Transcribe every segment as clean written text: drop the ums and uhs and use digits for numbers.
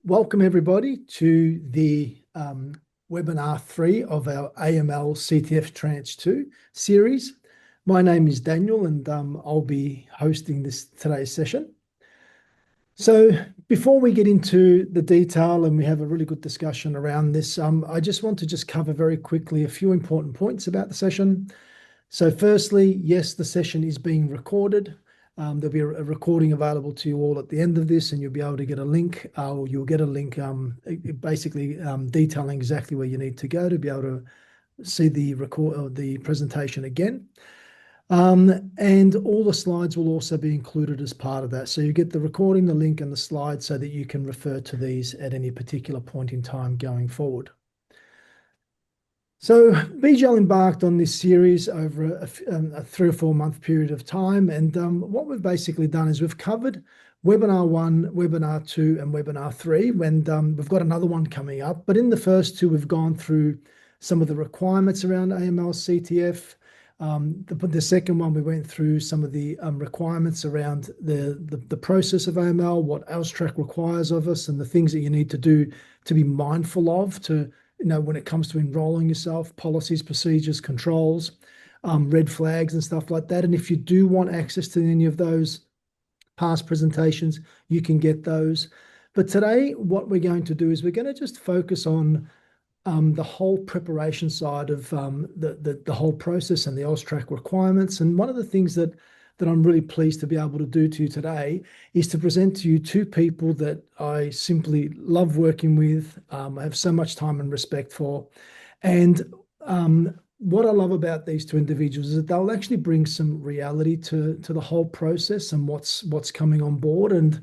Welcome everybody to the webinar 3 of our AML CTF Tranche 2 series. My name is Daniel and I'll be hosting today's session. So before we get into the detail and we have a really good discussion around this, I just want to cover very quickly a few important points about the session. So firstly, yes, the session is being recorded. There'll be a recording available to you all at the end of this, and you'll be able to get a link, or you'll get a link basically detailing exactly where you need to go to be able to see the presentation again. And all the slides will also be included as part of that. So you get the recording, the link, and the slides so that you can refer to these at any particular point in time going forward. So BGL embarked on this series over a 3 or 4 month period of time. And what we've basically done is we've covered Webinar 1, Webinar 2, and Webinar 3. And we've got another one coming up. But in the first two, we've gone through some of the requirements around AML CTF. The second one, we went through some of the requirements around the process of AML, what AUSTRAC requires of us, and the things that you need to do to be mindful of when it comes to enrolling yourself, policies, procedures, controls, red flags and stuff like that. And if you do want access to any of those past presentations, you can get those. But today, what we're going to do is we're going to just focus on the whole preparation side of the whole process and the AUSTRAC requirements. And one of the things that I'm really pleased to be able to do to you today is to present to you two people that I simply love working with. I have so much time and respect for. And what I love about these two individuals is that they'll actually bring some reality to the whole process and what's coming on board. And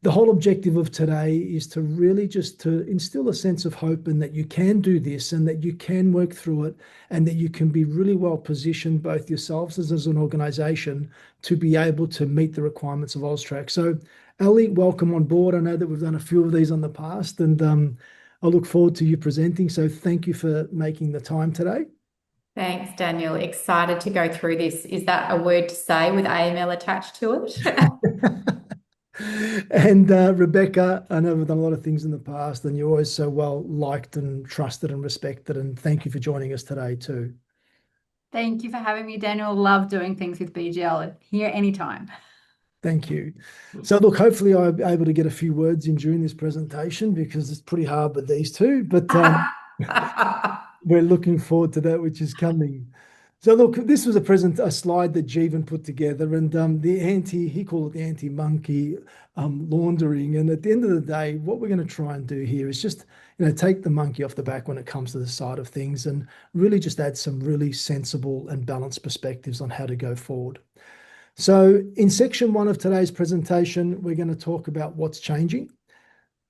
the whole objective of today is to really just to instill a sense of hope and that you can do this and that you can work through it and that you can be really well positioned, both yourselves as an organisation, to be able to meet the requirements of AUSTRAC. So, Ali, welcome on board. I know that we've done a few of these on the past and I look forward to you presenting. So thank you for making the time today. Thanks, Daniel. Excited to go through this. Is that a word to say with AML attached to it? And Rebecca, I know we've done a lot of things in the past and you're always so well liked and trusted and respected. And thank you for joining us today too. Thank you for having me, Daniel. Love doing things with BGL. Here anytime. Thank you. So look, hopefully I'll be able to get a few words in during this presentation because it's pretty hard with these two, but we're looking forward to that, which is coming. So look, this was a slide that Jeevan put together, and he called it the anti-monkey laundering. And at the end of the day, what we're going to try and do here is just take the monkey off the back when it comes to the side of things, and really just add some really sensible and balanced perspectives on how to go forward. So in section 1 of today's presentation, we're going to talk about what's changing.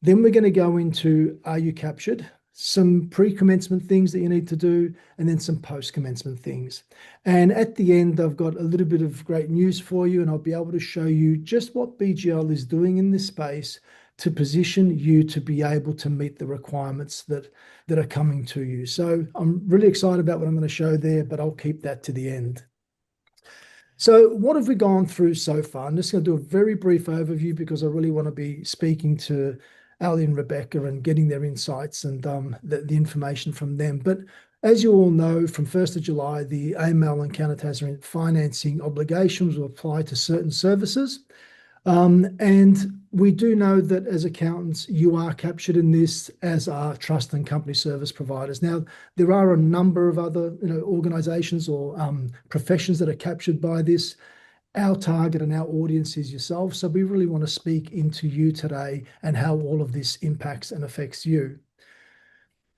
Then we're going to go into are you captured? Some pre-commencement things that you need to do, and then some post-commencement things. And at the end, I've got a little bit of great news for you, and I'll be able to show you just what BGL is doing in this space to position you to be able to meet the requirements that are coming to you. So I'm really excited about what I'm going to show there, but I'll keep that to the end. So what have we gone through so far? I'm just going to do a very brief overview because I really want to be speaking to Ali and Rebecca and getting their insights and the information from them. But as you all know, from 1st of July, the AML and counter-terrorism financing obligations will apply to certain services. And we do know that as accountants, you are captured in this, as are trust and company service providers. Now, there are a number of other organisations or professions that are captured by this. Our target and our audience is yourself. So we really want to speak into you today and how all of this impacts and affects you.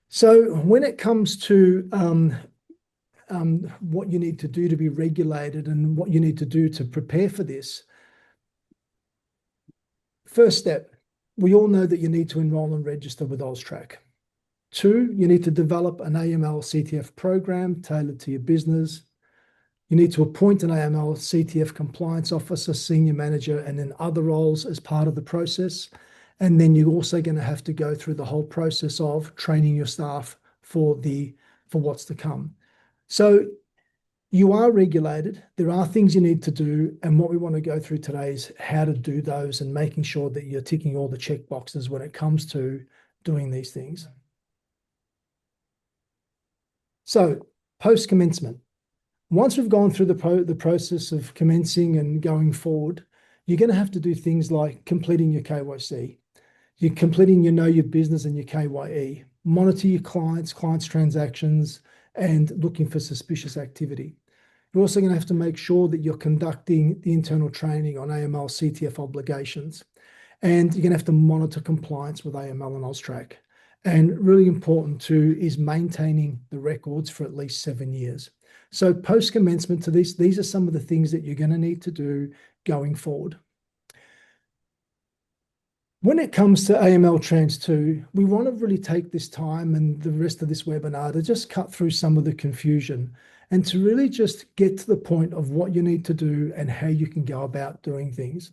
So when it comes to what you need to do to be regulated and what you need to do to prepare for this, first step, we all know that you need to enroll and register with AUSTRAC. 2, you need to develop an AML CTF program tailored to your business. You need to appoint an AML CTF compliance officer, senior manager, and then other roles as part of the process. And then you're also going to have to go through the whole process of training your staff for what's to come. So You are regulated. There are things you need to do. And what we want to go through today is how to do those and making sure that you're ticking all the check boxes when it comes to doing these things. So post-commencement, once we've gone through the process of commencing and going forward, you're going to have to do things like completing your KYC. You're completing your Know Your Business and your KYE. Monitor your clients' transactions, and looking for suspicious activity. You're also going to have to make sure that you're conducting the internal training on AML CTF obligations. And you're going to have to monitor compliance with AML and AUSTRAC. And really important too is maintaining the records for at least 7 years. So post-commencement to this, these are some of the things that you're going to need to do going forward. When it comes to AML Trans 2, we want to really take this time and the rest of this webinar to just cut through some of the confusion and to really just get to the point of what you need to do and how you can go about doing things.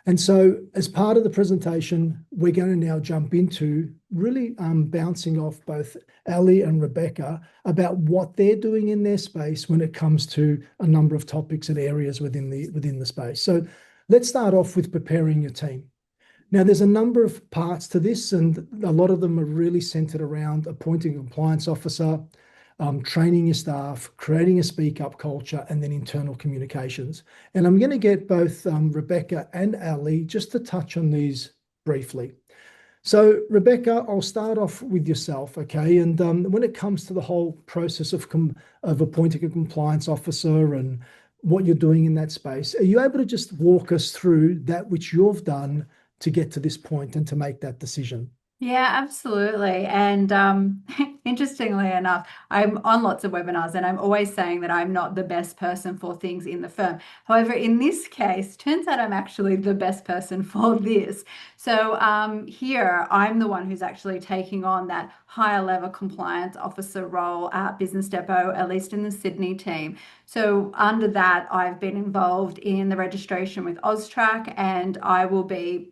And so as part of the presentation, we're going to now jump into really bouncing off both Ali and Rebecca about what they're doing in their space when it comes to a number of topics and areas within the space. So let's start off with preparing your team. Now, there's a number of parts to this, and a lot of them are really centered around appointing a compliance officer, training your staff, creating a speak-up culture, and then internal communications. And I'm going to get both Rebecca and Ali just to touch on these briefly. So, Rebecca, I'll start off with yourself, okay? And when it comes to the whole process of appointing a compliance officer and what you're doing in that space, are you able to just walk us through that which you've done to get to this point and to make that decision? Yeah, absolutely. And interestingly enough, I'm on lots of webinars and I'm always saying that I'm not the best person for things in the firm. However, in this case, turns out I'm actually the best person for this. So here, I'm the one who's actually taking on that higher level compliance officer role at Business Depot, at least in the Sydney team. So under that, I've been involved in the registration with AUSTRAC, and I will be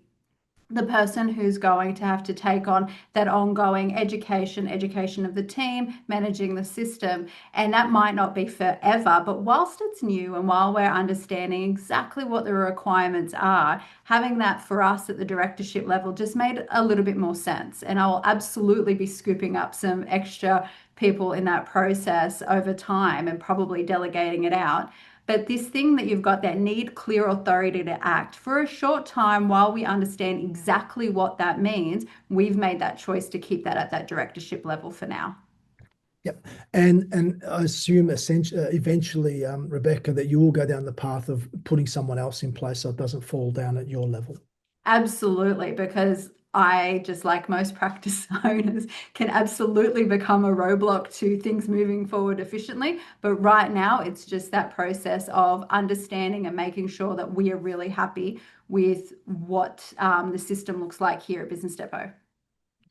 the person who's going to have to take on that ongoing education of the team, managing the system. And that might not be forever, but whilst it's new and while we're understanding exactly what the requirements are, having that for us at the directorship level just made a little bit more sense. And I'll absolutely be scooping up some extra people in that process over time and probably delegating it out. But this thing that you've got that need clear authority to act for a short time while we understand exactly what that means, we've made that choice to keep that at that directorship level for now. Yep. And I assume eventually, Rebecca, that you will go down the path of putting someone else in place so it doesn't fall down at your level. Absolutely, because I, just like most practice owners, can absolutely become a roadblock to things moving forward efficiently. But right now, it's just that process of understanding and making sure that we are really happy with what the system looks like here at Business Depot.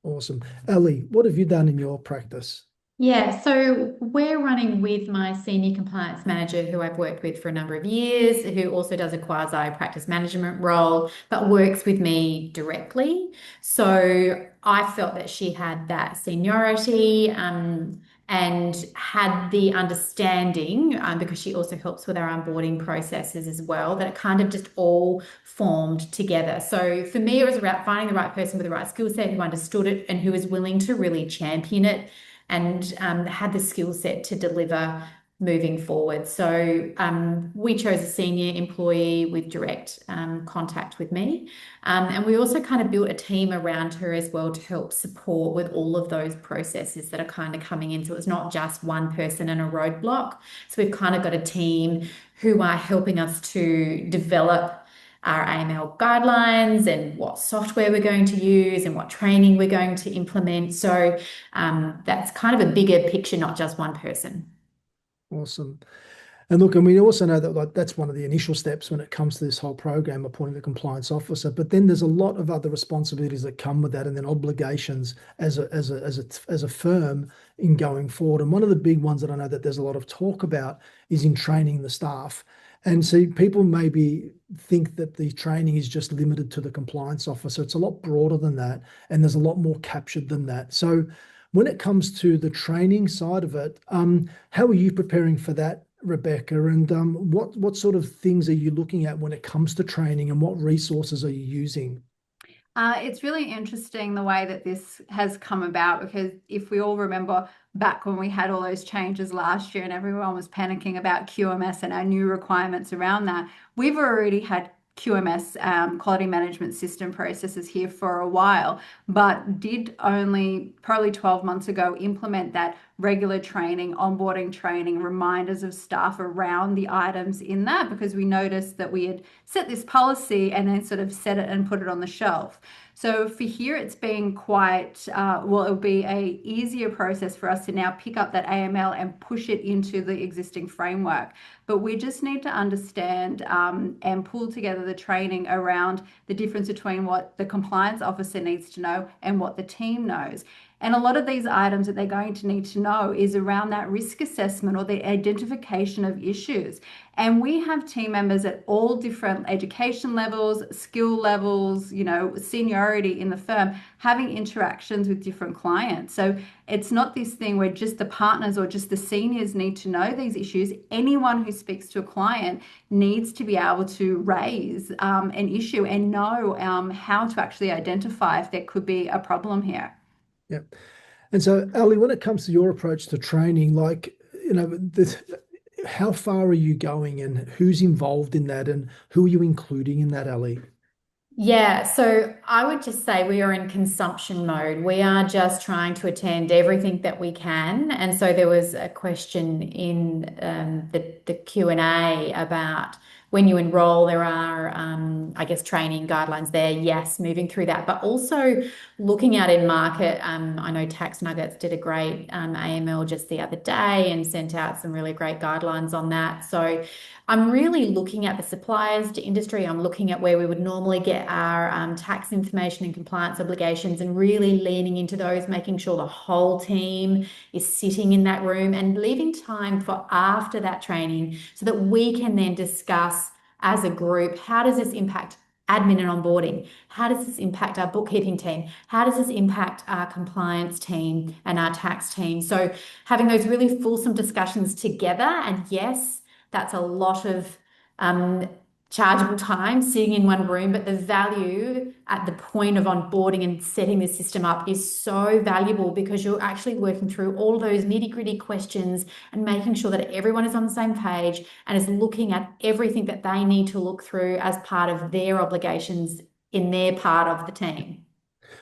Awesome. Ali, what have you done in your practice? Yeah, so we're running with my senior compliance manager, who I've worked with for a number of years, who also does a quasi practice management role, but works with me directly. So I felt that she had that seniority and had the understanding, because she also helps with our onboarding processes as well, that it kind of just all formed together. So for me, it was about finding the right person with the right skill set who understood it and who was willing to really champion it and had the skill set to deliver moving forward. So we chose a senior employee with direct contact with me. And we also kind of built a team around her as well to help support with all of those processes that are kind of coming in. So it's not just one person and a roadblock. So we've kind of got a team who are helping us to develop our AML guidelines and what software we're going to use and what training we're going to implement. So that's kind of a bigger picture, not just one person. Awesome. And look, and we also know that that's one of the initial steps when it comes to this whole program, appointing the compliance officer. But then there's a lot of other responsibilities that come with that, and then obligations as a firm in going forward. And one of the big ones that I know that there's a lot of talk about is in training the staff. And so people maybe think that the training is just limited to the compliance officer. It's a lot broader than that, and there's a lot more captured than that. So when it comes to the training side of it, how are you preparing for that, Rebecca, and what sort of things are you looking at when it comes to training, and what resources are you using? It's really interesting the way that this has come about because if we all remember back when we had all those changes last year and everyone was panicking about QMS and our new requirements around that, we've already had QMS, quality management system processes here for a while, but did only probably 12 months ago implement that regular training, onboarding training, reminders of staff around the items in that because we noticed that we had set this policy and then sort of set it and put it on the shelf. So for here, it's been quite, well, it'll be a easier process for us to now pick up that AML and push it into the existing framework. But we just need to understand and pull together the training around the difference between what the compliance officer needs to know and what the team knows. And a lot of these items that they're going to need to know is around that risk assessment or the identification of issues. And we have team members at all different education levels, skill levels, seniority in the firm, having interactions with different clients. So it's not this thing where just the partners or just the seniors need to know these issues. Anyone who speaks to a client needs to be able to raise an issue and know how to actually identify if there could be a problem here. Yeah. And so, Ali, when it comes to your approach to training, like, how far are you going and who's involved in that and who are you including in that, Ali? Yeah, so I would just say we are in consumption mode. We are just trying to attend everything that we can. And so there was a question in the Q&A about when you enroll, there are, I guess, training guidelines there. Yes, moving through that, but also looking out in market. I know Tax Nuggets did a great AML just the other day and sent out some really great guidelines on that. So I'm really looking at the suppliers to industry. I'm looking at where we would normally get our tax information and compliance obligations and really leaning into those, making sure the whole team is sitting in that room and leaving time for after that training so that we can then discuss as a group, how does this impact admin and onboarding? How does this impact our bookkeeping team? How does this impact our compliance team and our tax team? So having those really fulsome discussions together, and yes, that's a lot of chargeable time sitting in one room, but the value at the point of onboarding and setting the system up is so valuable because you're actually working through all those nitty-gritty questions and making sure that everyone is on the same page and is looking at everything that they need to look through as part of their obligations in their part of the team.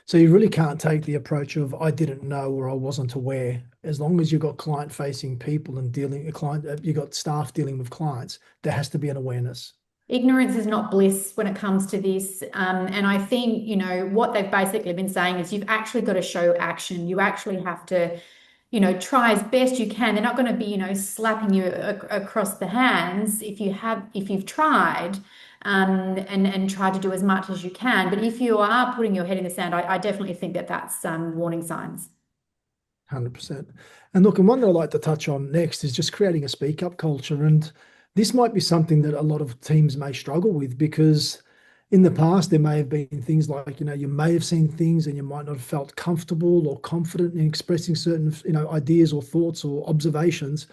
So you really can't take the approach of I didn't know or I wasn't aware. As long as you've got client-facing people and you've got staff dealing with clients, there has to be an awareness. Ignorance is not bliss when it comes to this. And I think, what they've basically been saying is you've actually got to show action. You actually have to, try as best you can. They're not going to be, slapping you across the hands if you've tried and tried to do as much as you can. But if you are putting your head in the sand, I definitely think that that's warning signs. 100%. And look, and one that I'd like to touch on next is just creating a speak up culture. And this might be something that a lot of teams may struggle with because in the past, there may have been things like, you may have seen things and you might not have felt comfortable or confident in expressing certain, ideas or thoughts or observations.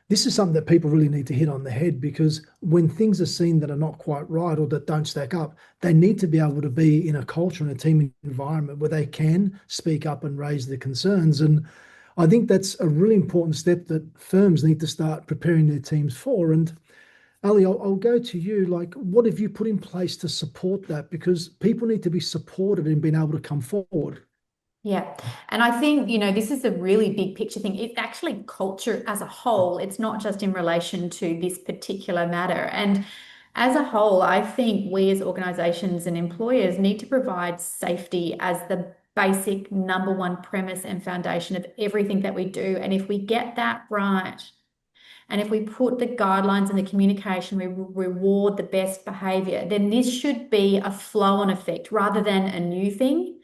This is something that people really need to hit on the head because when things are seen that are not quite right or that don't stack up, they need to be able to be in a culture and a team environment where they can speak up and raise their concerns. And I think that's a really important step that firms need to start preparing their teams for. And Ali, I'll go to you. Like, what have you put in place to support that? Because people need to be supported in being able to come forward. Yeah. And I think, this is a really big picture thing. It's actually culture as a whole. It's not just in relation to this particular matter. And as a whole, I think we as organizations and employers need to provide safety as the basic number one premise and foundation of everything that we do. And if we get that right, and if we put the guidelines and the communication, we reward the best behavior, then this should be a flow-on effect rather than a new thing.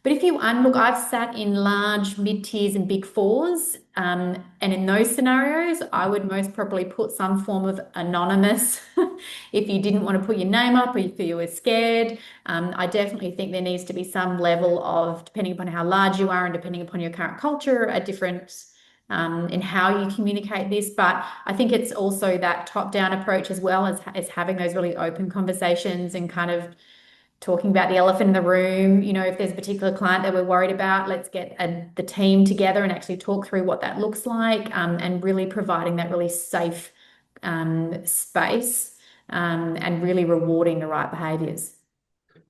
But if you unlook, I've sat in large mid-tiers and big fours, and in those scenarios, I would most probably put some form of anonymous if you didn't want to put your name up or if you were scared. I definitely think there needs to be some level of, depending upon how large you are and depending upon your current culture, a different in how you communicate this. But I think it's also that top-down approach as well as having those really open conversations and kind of talking about the elephant in the room. You know, if there's a particular client that we're worried about, let's get the team together and actually talk through what that looks like, and really providing that really safe space, and really rewarding the right behaviours.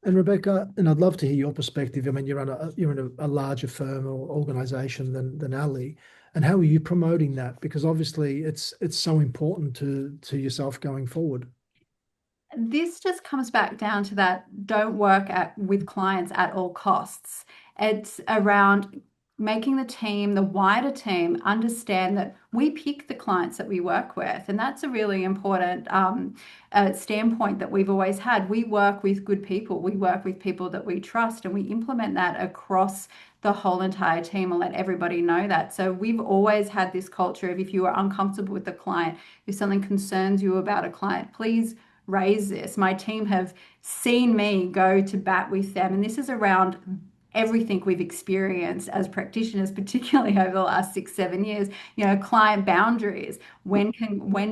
And Rebecca, and I'd love to hear your perspective. I mean, you're in a larger firm or organization than Ali, and how are you promoting that? Because obviously it's so important to yourself going forward. This just comes back down to that don't work with clients at all costs. It's around making the team, the wider team, understand that we pick the clients that we work with. And that's a really important standpoint that we've always had. We work with good people. We work with people that we trust, and we implement that across the whole entire team and let everybody know that. So we've always had this culture of, if you are uncomfortable with the client, if something concerns you about a client, please raise this. My team have seen me go to bat with them, and this is around everything we've experienced as practitioners, particularly over the last 6, 7 years. You know, client boundaries. When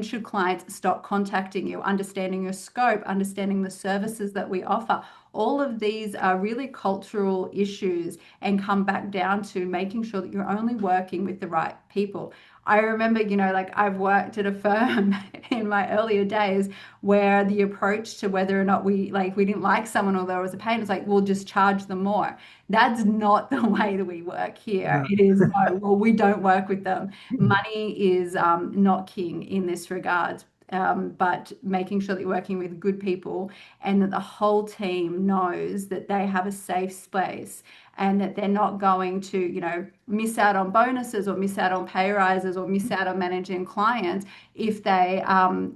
should clients stop contacting you? Understanding your scope, understanding the services that we offer. All of these are really cultural issues and come back down to making sure that you're only working with the right people. I remember, like I've worked at a firm in my earlier days where the approach to whether or not we didn't like someone or there was a pain, it's like, we'll just charge them more. That's not the way that we work here. No. It is no, well, we don't work with them. Money is not king in this regard. But making sure that you're working with good people and that the whole team knows that they have a safe space and that they're not going to, miss out on bonuses or miss out on pay rises or miss out on managing clients if they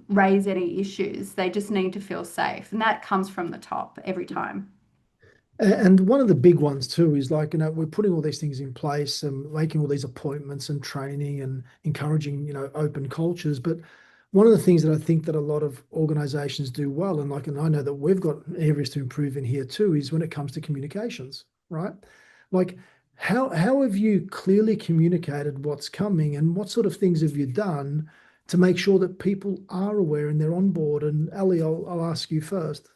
raise any issues. They just need to feel safe. And that comes from the top every time. And one of the big ones too is like, we're putting all these things in place and making all these appointments and training and encouraging, open cultures. But one of the things that I think that a lot of organizations do well, and I know that we've got areas to improve in here too, is when it comes to communications, right? Like, how have you clearly communicated what's coming, and what sort of things have you done to make sure that people are aware and they're on board? And Ali, I'll ask you first.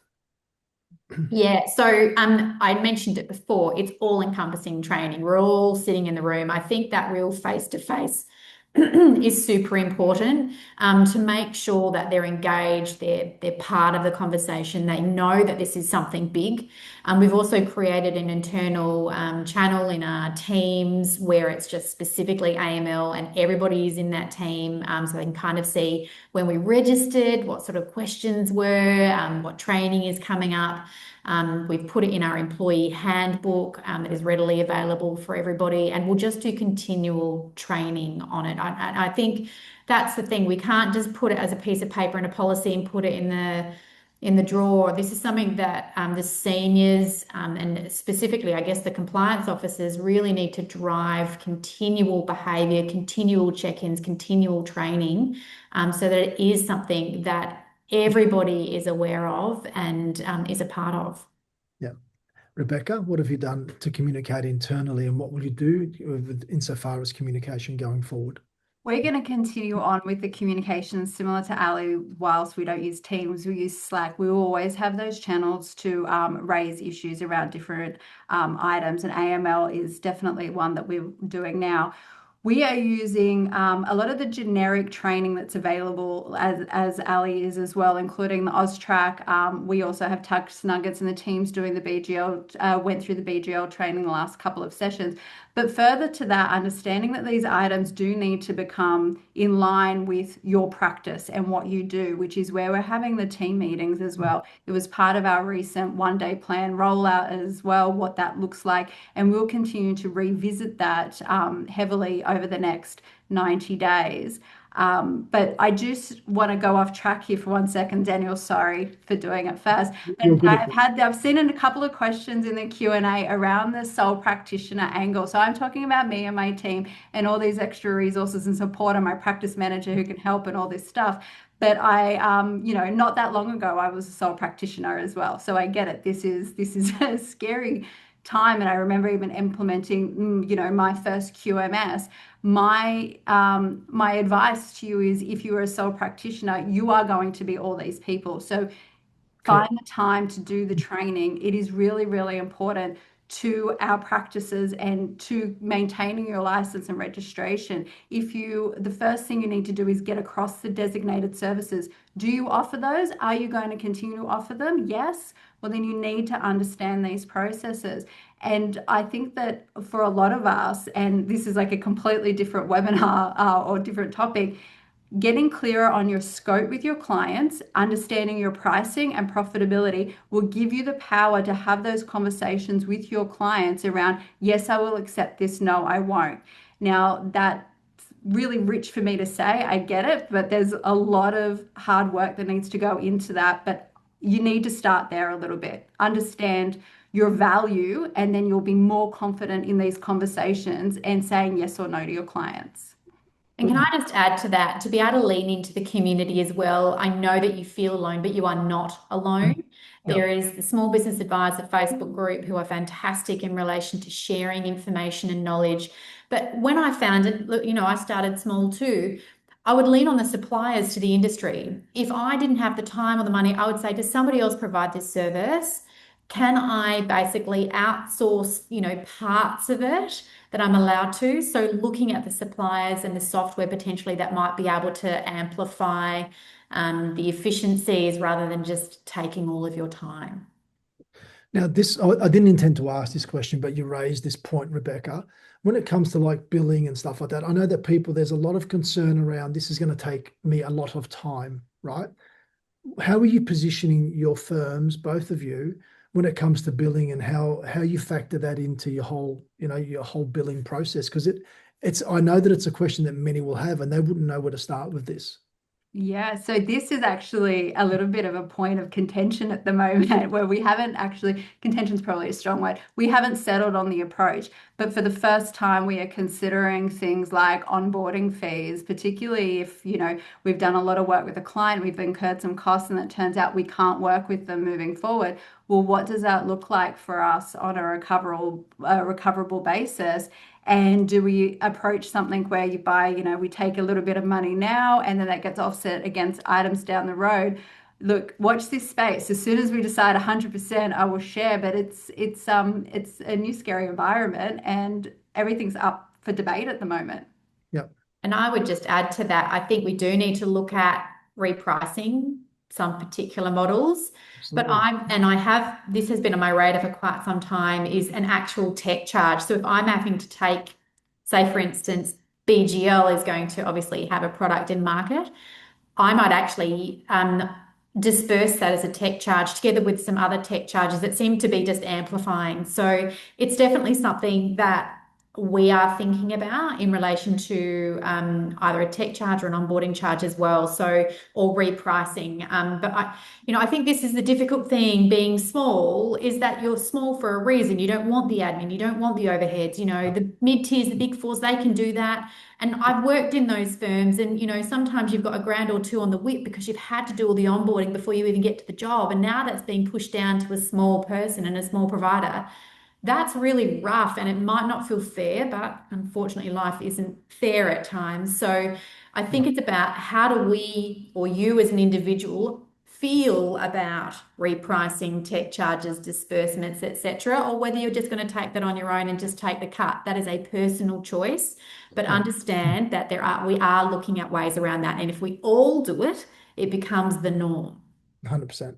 Yeah, so I mentioned it before, it's all encompassing training. We're all sitting in the room. I think that real face to face is super important, to make sure that they're engaged, they're part of the conversation, they know that this is something big. We've also created an internal channel in our teams where it's just specifically AML, and everybody is in that team, so they can kind of see when we registered, what sort of questions were, what training is coming up. We've put it in our employee handbook that is readily available for everybody, and we'll just do continual training on it. I think that's the thing. We can't just put it as a piece of paper and a policy and put it in the drawer. This is something that the seniors, and specifically, I guess, the compliance officers really need to drive continual behaviour, continual check-ins, continual training, so that it is something that everybody is aware of and is a part of. Yeah. Rebecca, what have you done to communicate internally, and what will you do insofar as communication going forward? We're going to continue on with the communications similar to Ali. Whilst we don't use Teams, we use Slack. We will always have those channels to raise issues around different items, and AML is definitely one that we're doing now. We are using a lot of the generic training that's available, as Ali is as well, including the AusTrack. We also have Tucks Nuggets, and the teams doing the BGL, went through the BGL training the last couple of sessions. But further to that, understanding that these items do need to become in line with your practice and what you do, which is where we're having the team meetings as well. It was part of our recent one-day plan rollout as well, what that looks like. And we'll continue to revisit that heavily over the next 90 days. But I just want to go off track here for 1 second, Daniel. Sorry for doing it first. And I've seen a couple of questions in the Q&A around the sole practitioner angle. So I'm talking about me and my team and all these extra resources and support, and my practice manager who can help and all this stuff. But not that long ago, I was a sole practitioner as well. So I get it. This is a scary time, and I remember even implementing, you know, my first QMS, my advice to you is, if you are a sole practitioner, you are going to be all these people. So find the time to do the training. It is really, really important to our practices and to maintaining your license and registration. The first thing you need to do is get across the designated services. Do you offer those? Are you going to continue to offer them? Yes. Well, then you need to understand these processes. And I think that for a lot of us, and this is like a completely different webinar or different topic, getting clearer on your scope with your clients, understanding your pricing and profitability will give you the power to have those conversations with your clients around, yes, I will accept this, no, I won't. Now, that's really rich for me to say, I get it, but there's a lot of hard work that needs to go into that. But you need to start there a little bit, understand your value, and then you'll be more confident in these conversations and saying yes or no to your clients. And can I just add to that, to be able to lean into the community as well? I know that you feel alone, but you are not alone. There is the Small Business Advisor Facebook group who are fantastic in relation to sharing information and knowledge. But when I found it, look, you know, I started small too. I would lean on the suppliers to the industry. If I didn't have the time or the money, I would say, does somebody else provide this service? Can I basically outsource, you know, parts of it that I'm allowed to? So looking at the suppliers and the software potentially that might be able to amplify the efficiencies rather than just taking all of your time. Now, I didn't intend to ask this question, but you raised this point, Rebecca. When it comes to like billing and stuff like that, I know that there's a lot of concern around this is going to take me a lot of time, right? How are you positioning your firms, both of you, when it comes to billing, and how you factor that into your whole, you know, your whole billing process? Because I know that it's a question that many will have, and they wouldn't know where to start with this. Yeah, so this is actually a little bit of a point of contention at the moment where we haven't actually, contention's probably a strong word, we haven't settled on the approach. But for the first time, we are considering things like onboarding fees, particularly if, you know, we've done a lot of work with a client, we've incurred some costs, and it turns out we can't work with them moving forward. Well, what does that look like for us on a recoverable basis? And do we approach something where we take a little bit of money now and then that gets offset against items down the road? Look, watch this space. As soon as we decide 100%, I will share, but it's a new scary environment and everything's up for debate at the moment. Yep. And I would just add to that, I think we do need to look at repricing some particular models. Absolutely. But this has been on my radar for quite some time, is an actual tech charge. So if I'm having to take, say, for instance, BGL is going to obviously have a product in market, I might actually disperse that as a tech charge together with some other tech charges that seem to be just amplifying. So it's definitely something that we are thinking about in relation to either a tech charge or an onboarding charge as well. So, or repricing. But I think this is the difficult thing being small, is that you're small for a reason. You don't want the admin, you don't want the overheads. You know, the mid-tiers, the big fours, they can do that. And I've worked in those firms, and sometimes you've got a grand or two on the whip because you've had to do all the onboarding before you even get to the job. And now that's being pushed down to a small person and a small provider. That's really rough, and it might not feel fair, but unfortunately life isn't fair at times. So I think it's about, how do we, or you as an individual, feel about repricing, tech charges, disbursements, etc., or whether you're just going to take that on your own and just take the cut. That is a personal choice, but understand that we are looking at ways around that. And if we all do it, it becomes the norm. 100%.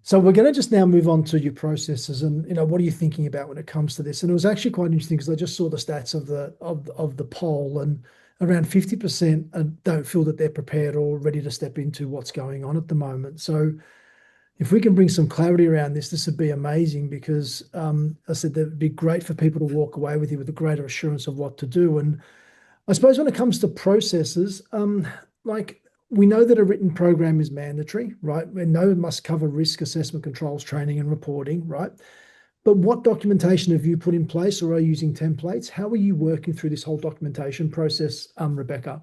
So we're going to just now move on to your processes, and what are you thinking about when it comes to this? And it was actually quite interesting because I just saw the stats of the poll, and around 50% don't feel that they're prepared or ready to step into what's going on at the moment. So if we can bring some clarity around this would be amazing, because I said that it'd be great for people to walk away with you with a greater assurance of what to do. And I suppose when it comes to processes, we know that a written program is mandatory, right? We know it must cover risk assessment, controls, training, and reporting, right? But what documentation have you put in place, or are you using templates? How are you working through this whole documentation process, Rebecca?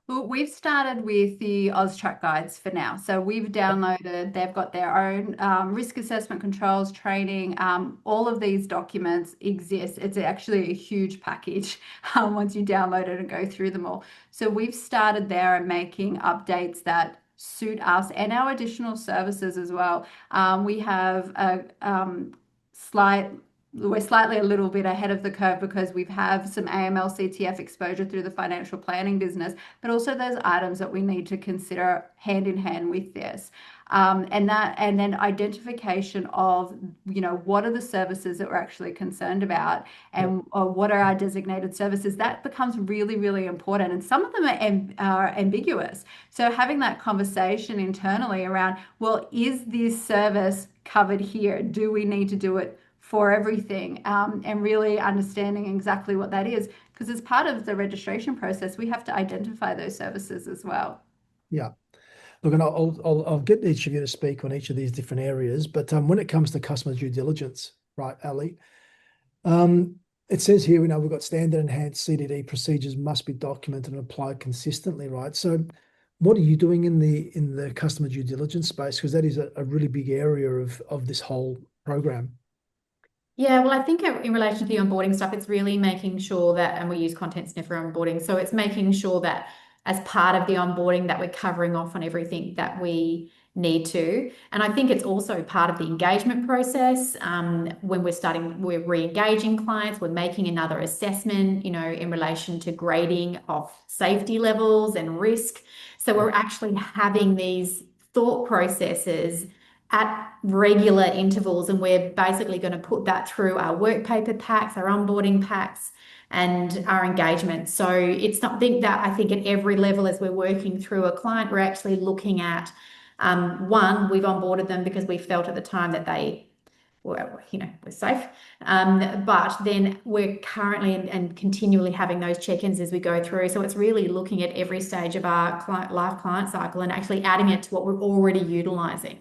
Well, we've started with the AUSTRAC guides for now. So we've downloaded, they've got their own risk assessment controls training. All of these documents exist. It's actually a huge package once you download it and go through them all. So we've started there and making updates that suit us and our additional services as well. We have a slight we're slightly a little bit ahead of the curve because we have some AML CTF exposure through the financial planning business, but also those items that we need to consider hand in hand with this. And then identification of, what are the services that we're actually concerned about, and what are our designated services. That becomes really, really important. And some of them are ambiguous. So having that conversation internally around, well, is this service covered here? Do we need to do it for everything, and really understanding exactly what that is, because as part of the registration process, we have to identify those services as well. Yeah. Look, and I'll get each of you to speak on each of these different areas, but when it comes to customer due diligence, right, Ali, it says here, we've got standard enhanced CDD procedures must be documented and applied consistently, right? So what are you doing in the customer due diligence space? Because that is a really big area of this whole program. Yeah, well, I think in relation to the onboarding stuff, it's really making sure that, and we use Content Sniffer onboarding, so it's making sure that as part of the onboarding that we're covering off on everything that we need to. And I think it's also part of the engagement process. When we're re-engaging clients, we're making another assessment, in relation to grading of safety levels and risk. So we're actually having these thought processes at regular intervals, and we're basically going to put that through our work paper packs, our onboarding packs, and our engagement. So it's something that I think at every level, as we're working through a client, we're actually looking at, one, we've onboarded them because we felt at the time that they were safe. But then we're currently and continually having those check-ins as we go through. So it's really looking at every stage of our client cycle and actually adding it to what we're already utilizing.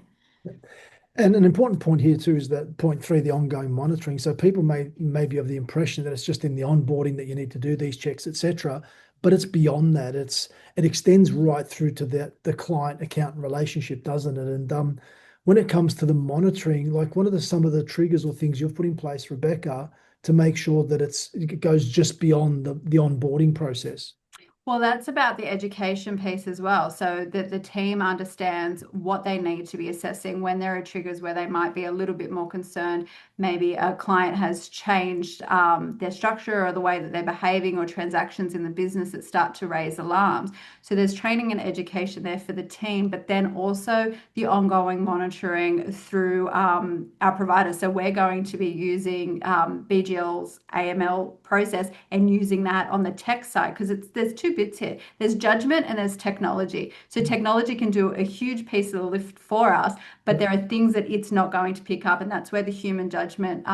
And an important point here too is that point three, the ongoing monitoring. So people may be of the impression that it's just in the onboarding that you need to do these checks, etc. But it's beyond that. It extends right through to the client account relationship, doesn't it? And when it comes to the monitoring, like what are some of the triggers or things you've put in place, Rebecca, to make sure that it goes just beyond the onboarding process? Well, that's about the education piece as well, so that the team understands what they need to be assessing when there are triggers where they might be a little bit more concerned. Maybe a client has changed their structure or the way that they're behaving, or transactions in the business that start to raise alarms. So there's training and education there for the team, but then also the ongoing monitoring through our providers. So we're going to be using BGL's AML process and using that on the tech side, because there's two bits here. There's judgment and there's technology. So technology can do a huge piece of the lift for us, but there are things that it's not going to pick up, and that's where the human judgment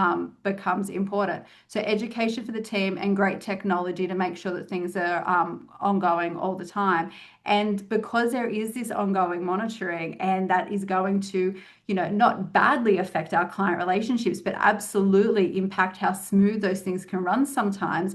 becomes important. So education for the team and great technology to make sure that things are ongoing all the time. And because there is this ongoing monitoring, and that is going to, not badly affect our client relationships, but absolutely impact how smooth those things can run sometimes,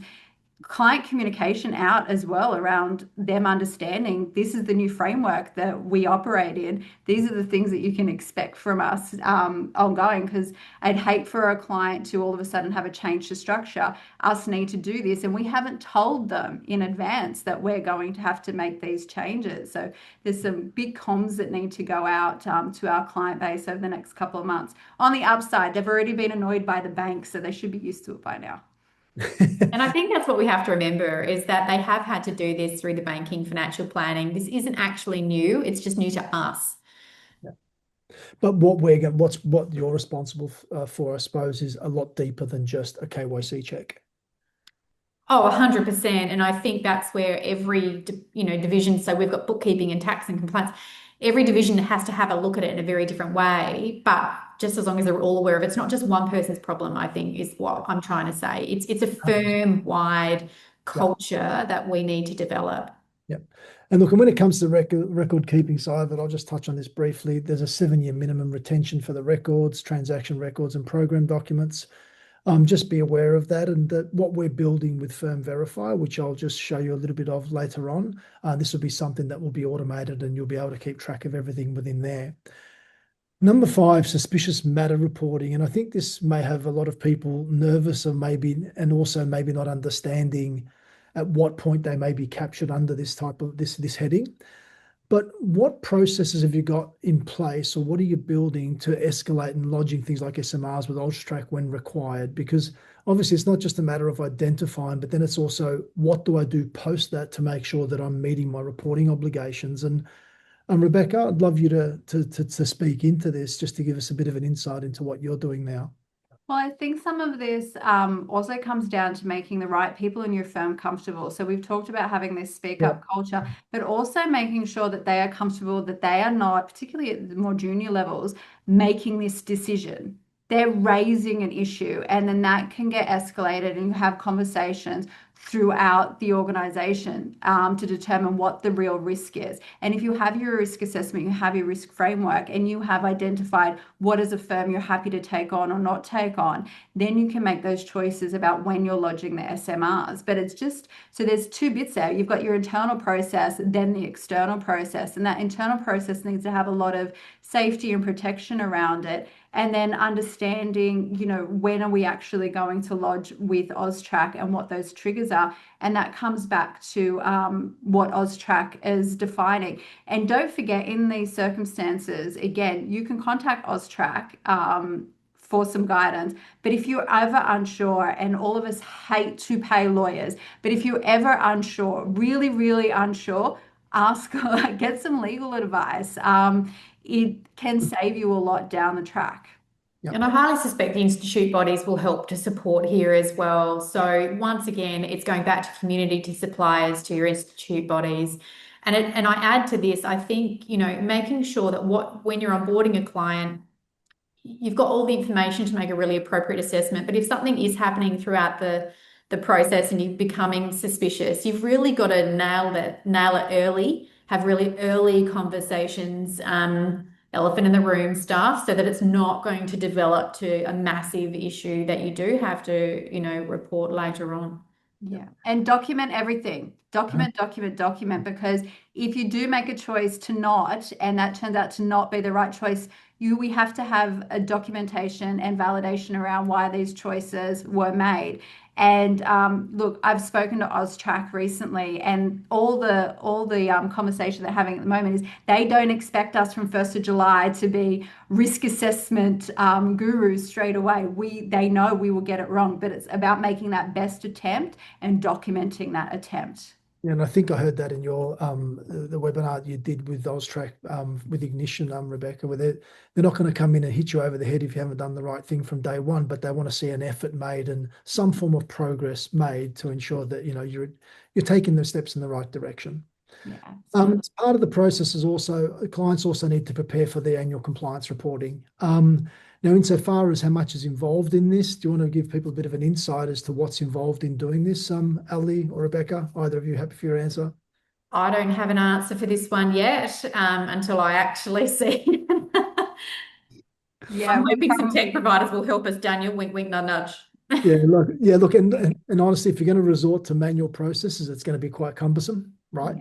client communication out as well around them understanding this is the new framework that we operate in. These are the things that you can expect from us ongoing, because I'd hate for a client to all of a sudden have a change to structure, us need to do this, and we haven't told them in advance that we're going to have to make these changes. So there's some big comms that need to go out to our client base over the next couple of months. On the upside, they've already been annoyed by the bank, so they should be used to it by now. And I think that's what we have to remember, is that they have had to do this through the banking financial planning. This isn't actually new, it's just new to us. Yeah. But what you're responsible for, I suppose, is a lot deeper than just a KYC check. Oh, 100%. And I think that's where every, division, so we've got bookkeeping and tax and compliance, every division has to have a look at it in a very different way. But just as long as they're all aware of it, it's not just one person's problem, I think, is what I'm trying to say. It's a firm-wide culture that we need to develop. Yeah. And look, and when it comes to the record keeping side of it, I'll just touch on this briefly. There's a 7-year minimum retention for the records, transaction records, and program documents. Just be aware of that, and that what we're building with Firm Verify, which I'll just show you a little bit of later on, this will be something that will be automated and you'll be able to keep track of everything within there. Number 5, suspicious matter reporting. And I think this may have a lot of people nervous and also maybe not understanding at what point they may be captured under this type of this heading. But what processes have you got in place, or what are you building to escalate and lodging things like SMRs with AUSTRAC when required? Because obviously it's not just a matter of identifying, but then it's also what do I do post that to make sure that I'm meeting my reporting obligations. And Rebecca, I'd love you to speak into this, just to give us a bit of an insight into what you're doing now. Well, I think some of this also comes down to making the right people in your firm comfortable. So we've talked about having this speak up culture, but also making sure that they are comfortable, that they are not, particularly at the more junior levels, making this decision. They're raising an issue, and then that can get escalated, and you have conversations throughout the organization to determine what the real risk is. And if you have your risk assessment, you have your risk framework, and you have identified what as a firm you're happy to take on or not take on, then you can make those choices about when you're lodging the SMRs. But it's just, so there's two bits there. You've got your internal process, then the external process. And that internal process needs to have a lot of safety and protection around it. And then understanding, when are we actually going to lodge with AUSTRAC and what those triggers are. And that comes back to what AUSTRAC is defining. And don't forget, in these circumstances, again, you can contact AUSTRAC for some guidance. But if you're ever unsure, and all of us hate to pay lawyers, but if you're ever unsure, really, really unsure, get some legal advice. It can save you a lot down the track. Yep. And I highly suspect the institute bodies will help to support here as well. So once again, it's going back to community, to suppliers, to your institute bodies. And I add to this, I think, making sure that when you're onboarding a client, you've got all the information to make a really appropriate assessment. But if something is happening throughout the process and you're becoming suspicious, you've really got to nail it early, have really early conversations, elephant in the room stuff, so that it's not going to develop to a massive issue that you do have to, report later on. Yeah. And document everything. Document, because if you do make a choice to not, and that turns out to not be the right choice, we have to have a documentation and validation around why these choices were made. And look, I've spoken to AUSTRAC recently, and all the conversation they're having at the moment is they don't expect us from 1st of July to be risk assessment gurus straight away. They know we will get it wrong, but it's about making that best attempt and documenting that attempt. Yeah, and I think I heard that in your the webinar you did with AUSTRAC with Ignition, Rebecca, where they're not going to come in and hit you over the head if you haven't done the right thing from day one, but they want to see an effort made and some form of progress made to ensure that you're taking the steps in the right direction. Yeah. As part of the process is also, clients also need to prepare for their annual compliance reporting. Now, insofar as how much is involved in this, do you want to give people a bit of an insight as to what's involved in doing this, Ali or Rebecca? Either of you happy for your answer? I don't have an answer for this one yet, until I actually see. Yeah, I'm hoping some tech providers will help us, Daniel. Wink, wink, nudge, nudge. Look, and honestly, if you're going to resort to manual processes, it's going to be quite cumbersome, right?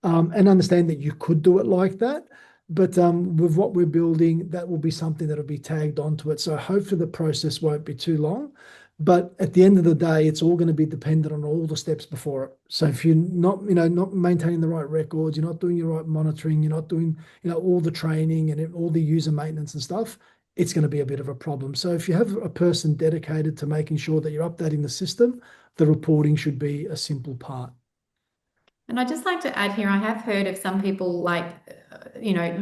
And understand that you could do it like that, but with what we're building, that will be something that will be tagged onto it. So hopefully the process won't be too long. But at the end of the day, it's all going to be dependent on all the steps before it. So if you're not maintaining the right records, you're not doing your right monitoring, you're not doing, all the training and all the user maintenance and stuff, it's going to be a bit of a problem. So if you have a person dedicated to making sure that you're updating the system, the reporting should be a simple part. And I'd just like to add here, I have heard of some people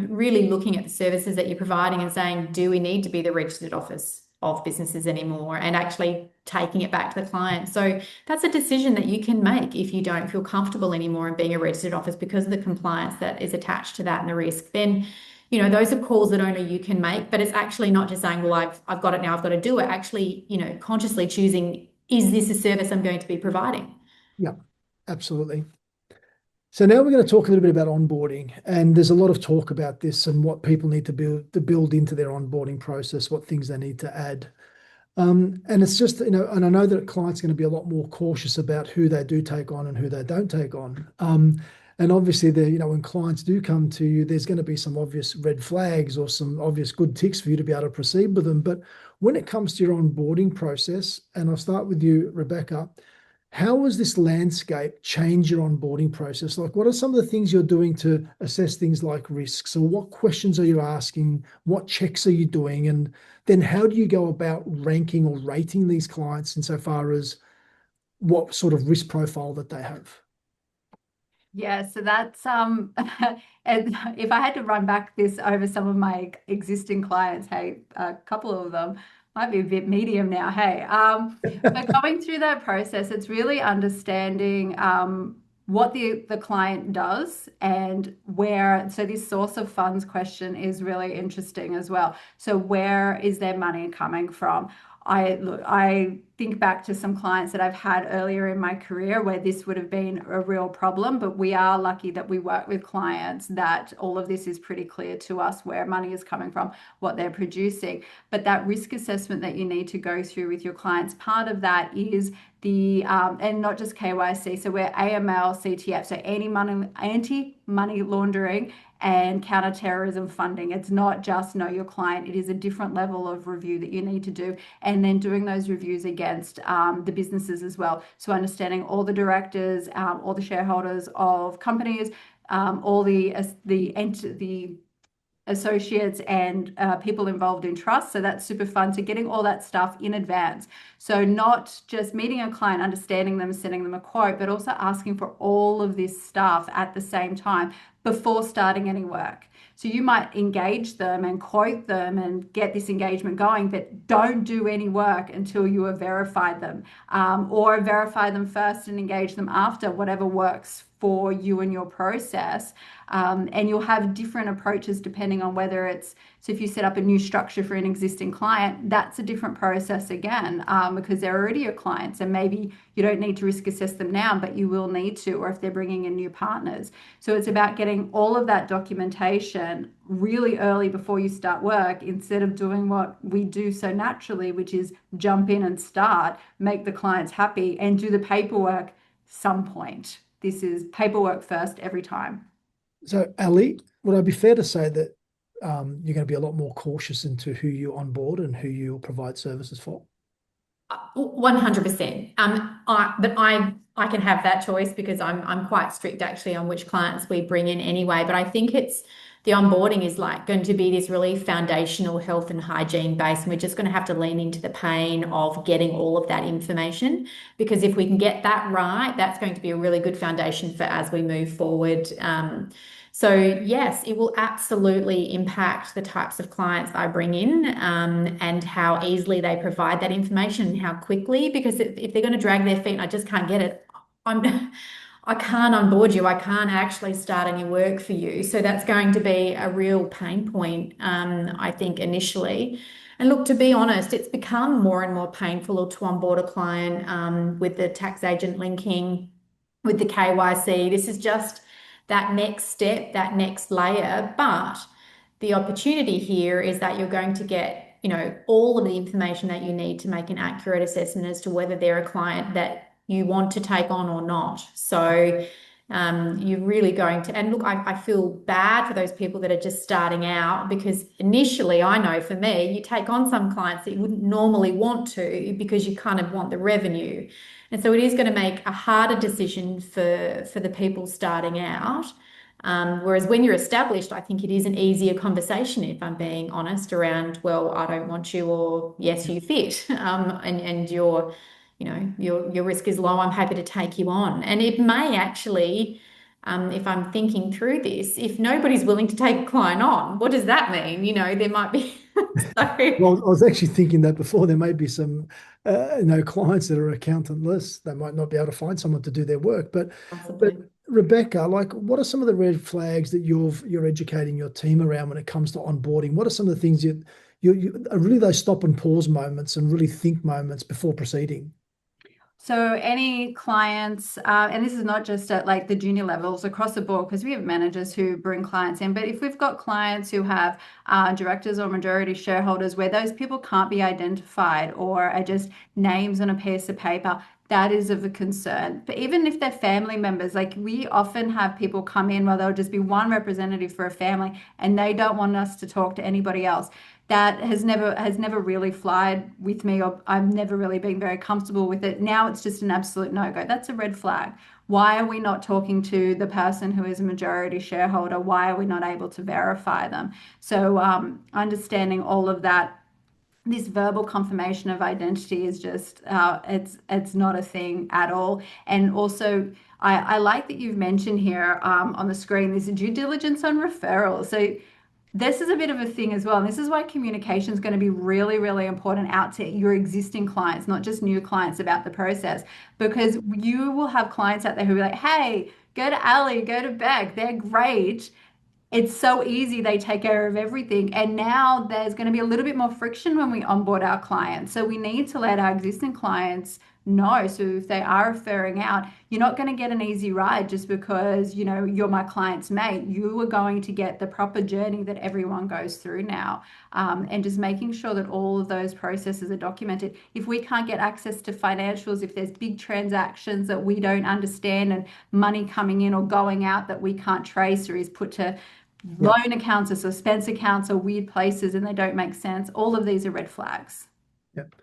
really looking at the services that you're providing and saying, do we need to be the registered office of businesses anymore, and actually taking it back to the client? So that's a decision that you can make if you don't feel comfortable anymore in being a registered office because of the compliance that is attached to that and the risk. Then, those are calls that only you can make, but it's actually not just saying, well, I've got it now, I've got to do it. Actually, consciously choosing, is this a service I'm going to be providing? Yeah, absolutely. So now we're going to talk a little bit about onboarding, and there's a lot of talk about this and what people need to build into their onboarding process, what things they need to add. And it's just, and I know that clients are going to be a lot more cautious about who they do take on and who they don't take on. And obviously, when clients do come to you, there's going to be some obvious red flags or some obvious good ticks for you to be able to proceed with them. But when it comes to your onboarding process, and I'll start with you, Rebecca, how has this landscape changed your onboarding process? Like, what are some of the things you're doing to assess things like risks? Or what questions are you asking? What checks are you doing? And then how do you go about ranking or rating these clients insofar as what sort of risk profile that they have? Yeah, so that's and if I had to run back this over some of my existing clients, hey, a couple of them might be a bit medium now, hey. But going through that process, it's really understanding what the client does and where. So this source of funds question is really interesting as well. So where is their money coming from? I think back to some clients that I've had earlier in my career where this would have been a real problem, but we are lucky that we work with clients that all of this is pretty clear to us where money is coming from, what they're producing. But that risk assessment that you need to go through with your clients, part of that is and not just KYC, so we're AML, CTF, so anti-money laundering and counterterrorism funding. It's not just know your client, it is a different level of review that you need to do, and then doing those reviews against the businesses as well. So understanding all the directors, all the shareholders of companies, all the associates and people involved in trust. So that's super fun. So getting all that stuff in advance. So not just meeting a client, understanding them, sending them a quote, but also asking for all of this stuff at the same time before starting any work. So you might engage them and quote them and get this engagement going, but don't do any work until you have verified them, or verify them first and engage them after, whatever works for you and your process. And you'll have different approaches depending on whether it's, so if you set up a new structure for an existing client, that's a different process again, because they're already your clients and maybe you don't need to risk assess them now, but you will need to, or if they're bringing in new partners. So it's about getting all of that documentation really early before you start work, instead of doing what we do so naturally, which is jump in and start, make the clients happy and do the paperwork some point. This is paperwork first every time. So, Ali, would I be fair to say that you're going to be a lot more cautious into who you onboard and who you provide services for? 100%. But I can have that choice because I'm quite strict actually on which clients we bring in anyway. But I think it's the onboarding is like going to be this really foundational health and hygiene base, and we're just going to have to lean into the pain of getting all of that information, because if we can get that right, that's going to be a really good foundation for as we move forward. So yes, it will absolutely impact the types of clients I bring in, and how easily they provide that information and how quickly, because if they're going to drag their feet and I just can't get it, I can't onboard you. I can't actually start any work for you. So that's going to be a real pain point, I think, initially. And look, to be honest, it's become more and more painful to onboard a client, with the tax agent linking, with the KYC. This is just that next step, that next layer. But the opportunity here is that you're going to get, all of the information that you need to make an accurate assessment as to whether they're a client that you want to take on or not. So you're really going to, and look, I feel bad for those people that are just starting out, because initially, I know for me, you take on some clients that you wouldn't normally want to because you kind of want the revenue. And so it is going to make a harder decision for the people starting out. Whereas when you're established, I think it is an easier conversation, if I'm being honest, around, well, I don't want you, or yes, you fit, and your risk is low, I'm happy to take you on. And it may actually, if I'm thinking through this, if nobody's willing to take a client on, what does that mean? There might be. Well, I was actually thinking that before. There may be some, clients that are accountantless. They might not be able to find someone to do their work. But Possibly. Rebecca, like, what are some of the red flags that you're educating your team around when it comes to onboarding? What are some of the things you are really those stop and pause moments and really think moments before proceeding? So any clients, and this is not just at like the junior levels across the board, because we have managers who bring clients in, but if we've got clients who have directors or majority shareholders where those people can't be identified or are just names on a piece of paper, that is of a concern. But even if they're family members, like we often have people come in where there'll just be one representative for a family and they don't want us to talk to anybody else. That has never really flied with me, or I've never really been very comfortable with it. Now it's just an absolute no-go. That's a red flag. Why are we not talking to the person who is a majority shareholder? Why are we not able to verify them? So understanding all of that, this verbal confirmation of identity is just it's not a thing at all. And also I like that you've mentioned here on the screen this due diligence on referrals. So this is a bit of a thing as well. And this is why communication is going to be really, really important out to your existing clients, not just new clients, about the process. Because you will have clients out there who are like, hey, go to Ali, go to Beck, they're great. It's so easy. They take care of everything. And now there's going to be a little bit more friction when we onboard our clients. So we need to let our existing clients know. So if they are referring out, you're not going to get an easy ride just because, you're my client's mate. You are going to get the proper journey that everyone goes through now. And just making sure that all of those processes are documented. If we can't get access to financials, if there's big transactions that we don't understand and money coming in or going out that we can't trace or is put to Yep. loan accounts or suspense accounts or weird places and they don't make sense. All of these are red flags. Yep.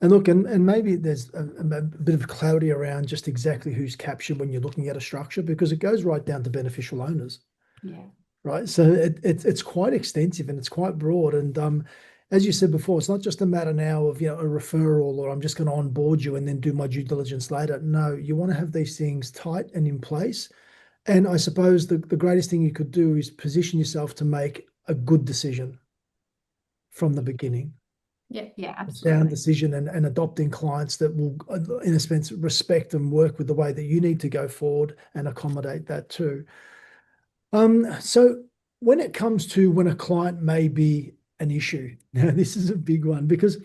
And look, and maybe there's a bit of clarity around just exactly who's captured when you're looking at a structure, because it goes right down to beneficial owners, Yeah. right? So it's quite extensive and it's quite broad. And as you said before, it's not just a matter now of a referral, or I'm just going to onboard you and then do my due diligence later. No, you want to have these things tight and in place. And I suppose the greatest thing you could do is position yourself to make a good decision from the beginning. Yeah. Yeah, A sound absolutely. decision, and adopting clients that will, in a sense, respect and work with the way that you need to go forward and accommodate that too. So when it comes to when a client may be an issue, now this is a big one because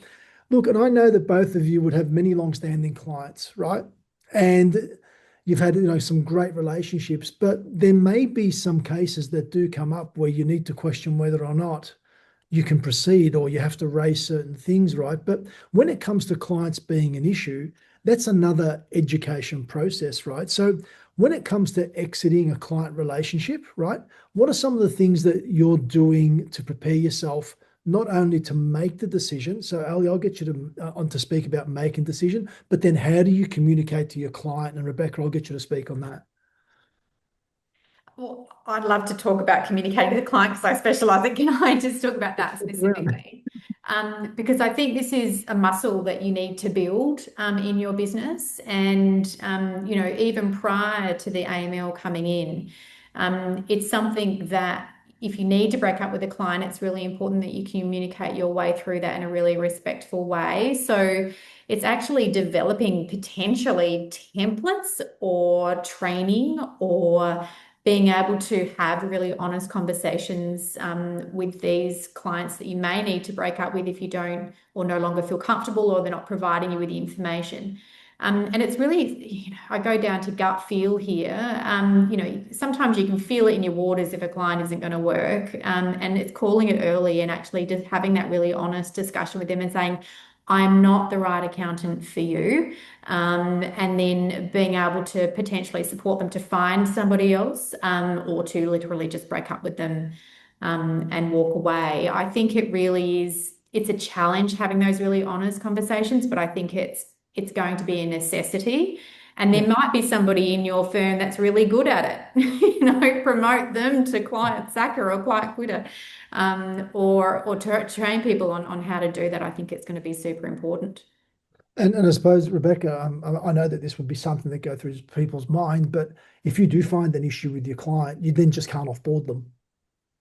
look, and I know that both of you would have many long-standing clients, right? And you've had, some great relationships, but there may be some cases that do come up where you need to question whether or not you can proceed, or you have to raise certain things, right? But when it comes to clients being an issue, that's another education process, right? So when it comes to exiting a client relationship, right, what are some of the things that you're doing to prepare yourself not only to make the decision? So Ali, I'll get you on to speak about making decision, but then how do you communicate to your client? And Rebecca, I'll get you to speak on that. Well, I'd love to talk about communicating with the client because I specialize in. Can I just talk about that specifically? Because I think this is a muscle that you need to build in your business. And, even prior to the AML coming in, it's something that if you need to break up with a client, it's really important that you communicate your way through that in a really respectful way. So it's actually developing potentially templates or training or being able to have really honest conversations with these clients that you may need to break up with if you don't or no longer feel comfortable or they're not providing you with the information. And it's really, I go down to gut feel here. Sometimes you can feel it in your waters if a client isn't going to work. And it's calling it early and actually just having that really honest discussion with them and saying, I'm not the right accountant for you. And then being able to potentially support them to find somebody else or to literally just break up with them and walk away. I think it really is, it's a challenge having those really honest conversations, but I think it's going to be a necessity. And there might be somebody in your firm that's really good at it. Promote them to client sacker or client quitter, or to train people on how to do that. I think it's going to be super important. And I suppose, Rebecca, I know that this would be something that go through people's mind, but if you do find an issue with your client, you then just can't offboard them.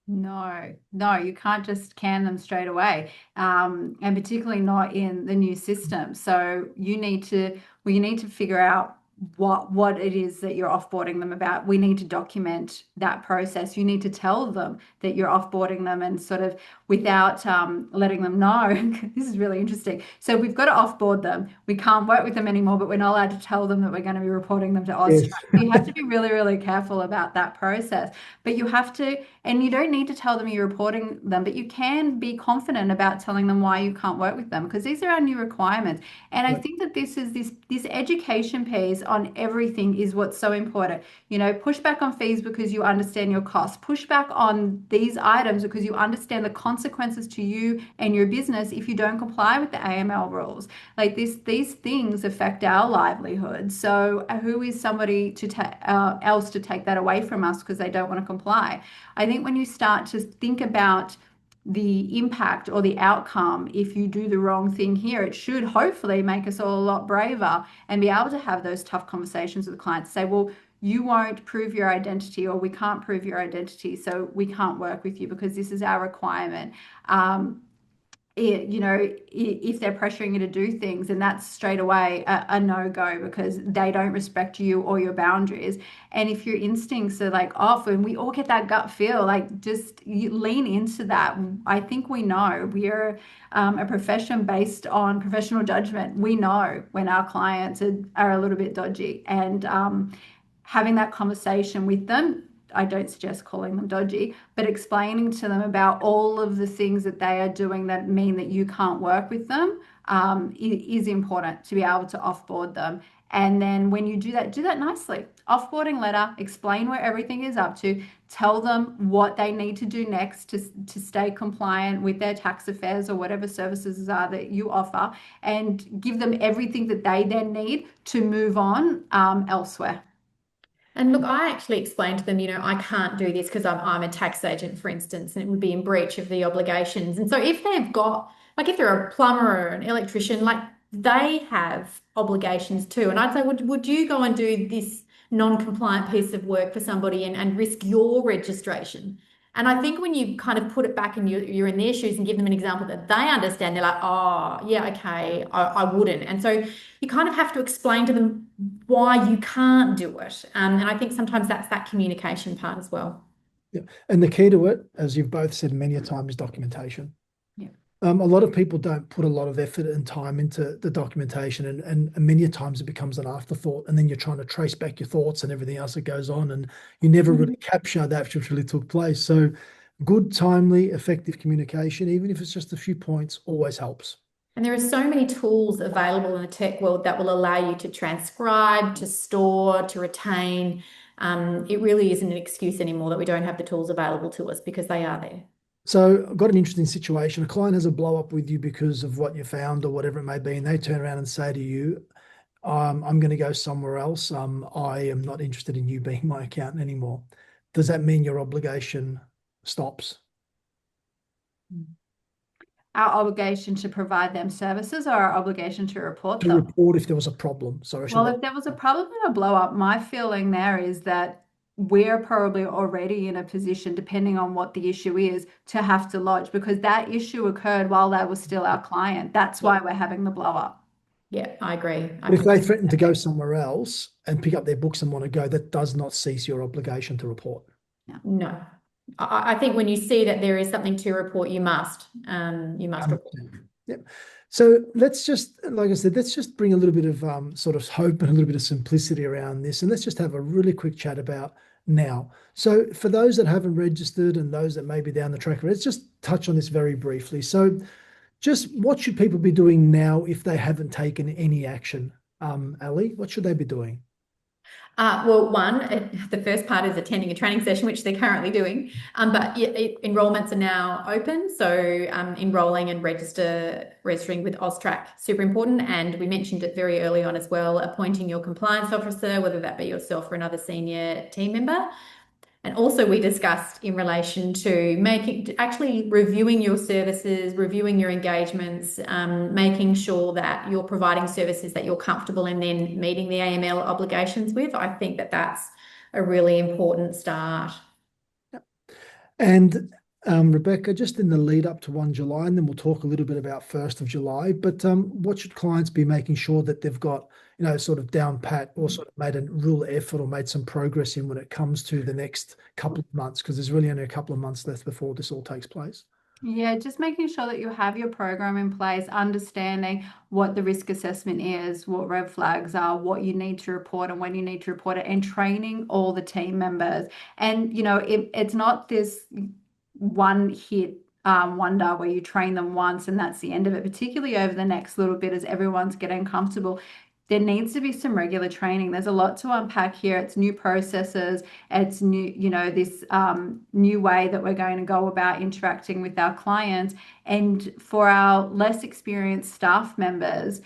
No, no, you can't just can them straight away, and particularly not in the new system. So you need to figure out what it is that you're offboarding them about. We need to document that process. You need to tell them that you're offboarding them, and sort of without letting them know. This is really interesting. So we've got to offboard them. We can't work with them anymore, but we're not allowed to tell them that we're going to be reporting them to Yes. Australia. You have to be really, really careful about that process. But you have to, and you don't need to tell them you're reporting them, but you can be confident about telling them why you can't work with them, because these are our new requirements. And I think that this education piece on everything is what's so important. You know, push back on fees because you understand your costs. Push back on these items because you understand the consequences to you and your business if you don't comply with the AML rules. Like these things affect our livelihood. So who is somebody else to take that away from us because they don't want to comply? I think when you start to think about the impact or the outcome if you do the wrong thing here, it should hopefully make us all a lot braver and be able to have those tough conversations with clients. Say, well, you won't prove your identity, or we can't prove your identity, so we can't work with you because this is our requirement. You know, if they're pressuring you to do things, and that's straight away a no-go because they don't respect you or your boundaries. And if your instincts are like off, and we all get that gut feel, like just you lean into that. I think we know we're a profession based on professional judgment. We know when our clients are a little bit dodgy, and having that conversation with them. I don't suggest calling them dodgy, but explaining to them about all of the things that they are doing that mean that you can't work with them is important to be able to offboard them. And then when you do that nicely. Offboarding letter, explain where everything is up to, tell them what they need to do next to stay compliant with their tax affairs or whatever services are that you offer, and give them everything that they then need to move on elsewhere. And look, I actually explained to them, I can't do this because I'm a tax agent, for instance, and it would be in breach of the obligations. And so if they've got, like, if they're a plumber or an electrician, like, they have obligations too. And I'd say, would you go and do this non-compliant piece of work for somebody and risk your registration? And I think when you kind of put it back and you're in their shoes and give them an example that they understand, they're like, oh, yeah, okay, I wouldn't. And so you kind of have to explain to them why you can't do it. And I think sometimes that's that communication part as well. Yeah. And the key to it, as you've both said many a time, is documentation. Yeah. A lot of people don't put a lot of effort and time into the documentation, and many a times it becomes an afterthought, and then you're trying to trace back your thoughts and everything else that goes on, and you never really capture that which really took place. So good, timely, effective communication, even if it's just a few points, always helps. And there are so many tools available in the tech world that will allow you to transcribe, to store, to retain. It really isn't an excuse anymore that we don't have the tools available to us, because they are there. So I've got an interesting situation. A client has a blow up with you because of what you found or whatever it may be, and they turn around and say to you, I'm going to go somewhere else. I am not interested in you being my accountant anymore. Does that mean your obligation stops? Our obligation to provide them services, or our obligation to report To them? report if there was a problem. Sorry, Well, if there was a problem and a blow up, my feeling there is that we're probably already in a position, depending on what the issue is, to have to lodge, because that issue occurred while they were still our client. That's why we're having the blow up. Yeah, I agree. But if they threaten to go somewhere else and pick up their books and want to go, that does not cease your obligation to report. No. I think when you see that there is something to report, you must report. Yep. So let's just, like I said, let's just bring a little bit of sort of hope and a little bit of simplicity around this. And let's just have a really quick chat about now. So for those that haven't registered and those that may be down the track, let's just touch on this very briefly. So just what should people be doing now if they haven't taken any action? Ali, what should they be doing? Well, the first part is attending a training session, which they're currently doing. But enrollments are now open. So enrolling and registering with AUSTRAC, super important. And we mentioned it very early on as well, appointing your compliance officer, whether that be yourself or another senior team member. And also we discussed in relation to actually reviewing your services, reviewing your engagements, making sure that you're providing services that you're comfortable in, then meeting the AML obligations with. I think that that's a really important start. And Rebecca, just in the lead up to 1 July, and then we'll talk a little bit about 1st of July, but what should clients be making sure that they've got sort of down pat or sort of made a real effort or made some progress in when it comes to the next couple of months? Because there's really only a couple of months left before this all takes place. Yeah, just making sure that you have your program in place, understanding what the risk assessment is, what red flags are, what you need to report and when you need to report it, and training all the team members. And, it's not this one hit wonder where you train them once and that's the end of it, particularly over the next little bit as everyone's getting comfortable. There needs to be some regular training. There's a lot to unpack here. It's new processes. It's new, this new way that we're going to go about interacting with our clients. And for our less experienced staff members,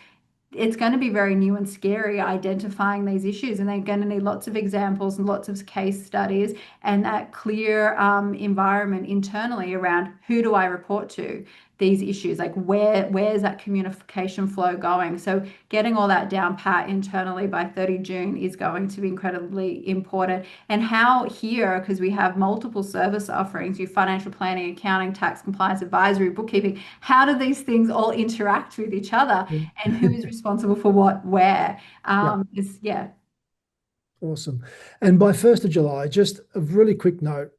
it's going to be very new and scary identifying these issues, and they're going to need lots of examples and lots of case studies and that clear environment internally around who do I report to these issues, like where's that communication flow going. So getting all that down pat internally by 30 June is going to be incredibly important. And how here, because we have multiple service offerings, your financial planning, accounting, tax, compliance, advisory, bookkeeping, how do these things all interact with each other and who is responsible for what, where? Yeah. Awesome. And by 1st of July, just a really quick note,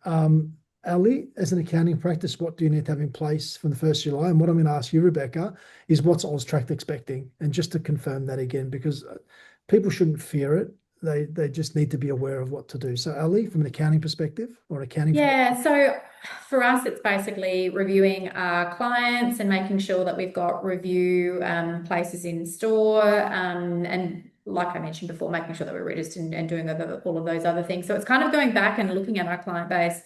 Ali, as an accounting practice, what do you need to have in place from the 1st of July? And what I'm going to ask you, Rebecca, is what's Austract expecting? And just to confirm that again, because people shouldn't fear it. They just need to be aware of what to do. So Ali, from an accounting perspective or accounting. Yeah, so for us, it's basically reviewing our clients and making sure that we've got review places in store, and like I mentioned before, making sure that we're registered and doing all of those other things. So it's kind of going back and looking at our client base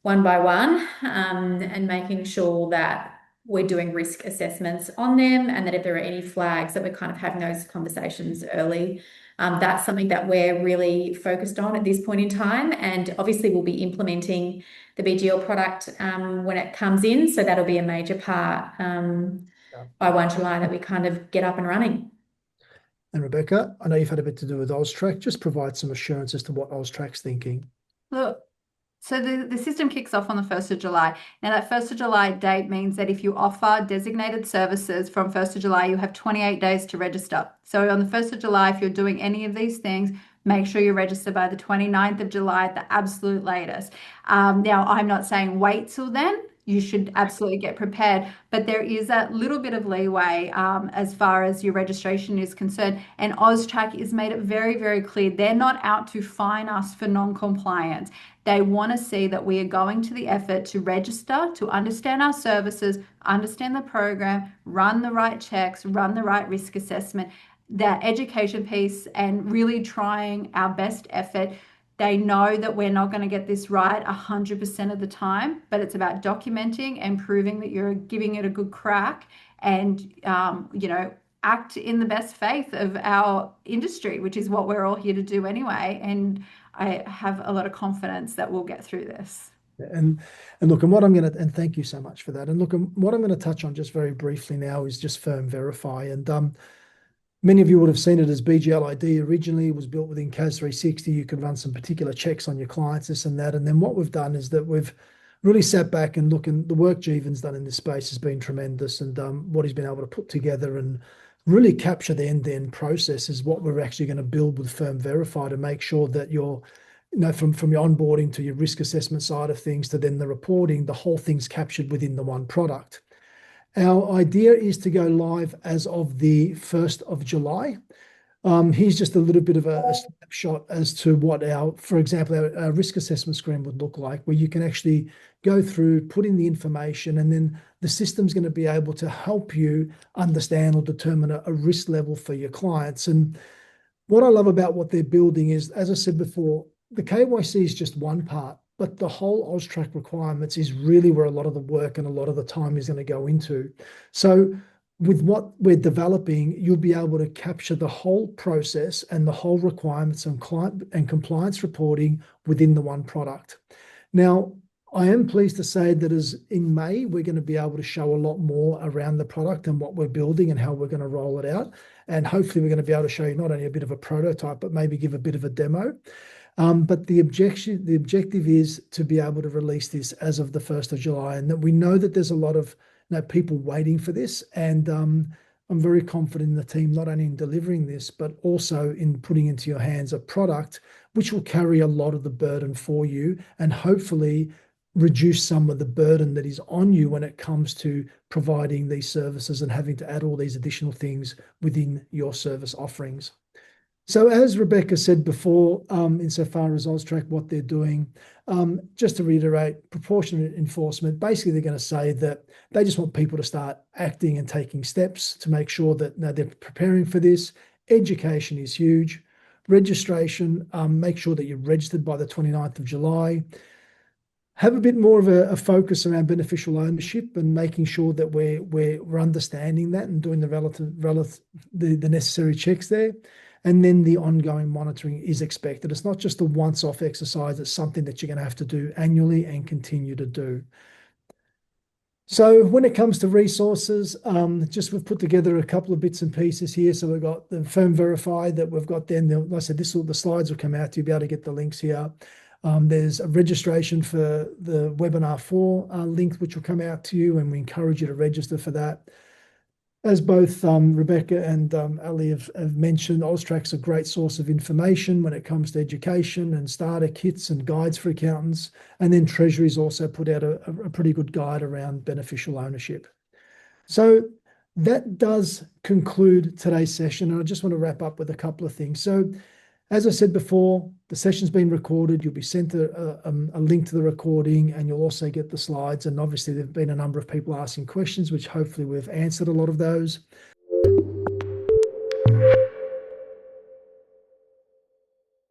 one by one, and making sure that we're doing risk assessments on them, and that if there are any flags, that we're kind of having those conversations early. That's something that we're really focused on at this point in time. And obviously we'll be implementing the BGL product when it comes in. So that'll be a major part by 1 July that we kind of get up and running. And Rebecca, I know you've had a bit to do with Austract. Just provide some assurance as to what Austract's thinking. Look, so the system kicks off on the 1st of July. Now that 1st of July date means that if you offer designated services from 1st of July, you have 28 days to register. So on the 1st of July, if you're doing any of these things, make sure you register by the 29th of July at the absolute latest. Now, I'm not saying wait till then. You should absolutely get prepared, but there is a little bit of leeway as far as your registration is concerned. And Austract has made it very, very clear they're not out to fine us for non-compliance. They want to see that we are going to the effort to register, to understand our services, understand the program, run the right checks, run the right risk assessment, that education piece, and really trying our best effort. They know that we're not going to get this right 100% of the time, but it's about documenting and proving that you're giving it a good crack, and, act in the best faith of our industry, which is what we're all here to do anyway. And I have a lot of confidence that we'll get through this. And look, and thank you so much for that. And look, what I'm going to touch on just very briefly now is just Firm Verify. And many of you would have seen it as BGL ID originally. It was built within CAS 360. You could run some particular checks on your clients, this and that. And then what we've done is that we've really sat back and look, and the work Jeevan's done in this space has been tremendous. And what he's been able to put together and really capture the end-to-end process is what we're actually going to build with Firm Verify to make sure that you're, from your onboarding to your risk assessment side of things to then the reporting, the whole thing's captured within the one product. Our idea is to go live as of the 1st of July. Here's just a little bit of a snapshot as to what for example, our risk assessment screen would look like, where you can actually go through, put in the information, and then the system's going to be able to help you understand or determine a risk level for your clients. And what I love about what they're building is, as I said before, the KYC is just one part, but the whole Austract requirements is really where a lot of the work and a lot of the time is going to go into. So with what we're developing, you'll be able to capture the whole process and the whole requirements and client and compliance reporting within the one product. Now, I am pleased to say that as in May, we're going to be able to show a lot more around the product and what we're building and how we're going to roll it out. And hopefully we're going to be able to show you not only a bit of a prototype, but maybe give a bit of a demo. But the objective is to be able to release this as of the 1st of July, and that we know that there's a lot of people waiting for this. And I'm very confident in the team, not only in delivering this, but also in putting into your hands a product which will carry a lot of the burden for you and hopefully reduce some of the burden that is on you when it comes to providing these services and having to add all these additional things within your service offerings. So as Rebecca said before, insofar as AUSTRAC, what they're doing, just to reiterate, proportionate enforcement, basically they're going to say that they just want people to start acting and taking steps to make sure that they're preparing for this. Education is huge. Registration, make sure that you're registered by the 29th of July. Have a bit more of a focus around beneficial ownership and making sure that we're understanding that and doing the necessary checks there. And then the ongoing monitoring is expected. It's not just a once-off exercise. It's something that you're going to have to do annually and continue to do. So when it comes to resources, we've put together a couple of bits and pieces here. So we've got the firm verified that we've got then, like I said, the slides will come out. You'll be able to get the links here. There's a registration for the webinar 4 link, which will come out to you, and we encourage you to register for that. As both Rebecca and Ali have mentioned, AUSTRAC's a great source of information when it comes to education and starter kits and guides for accountants. And then Treasury's also put out a pretty good guide around beneficial ownership. So that does conclude today's session. And I just want to wrap up with a couple of things. So as I said before, the session's been recorded. You'll be sent a link to the recording, and you'll also get the slides. And obviously, there have been a number of people asking questions, which hopefully we've answered a lot of those.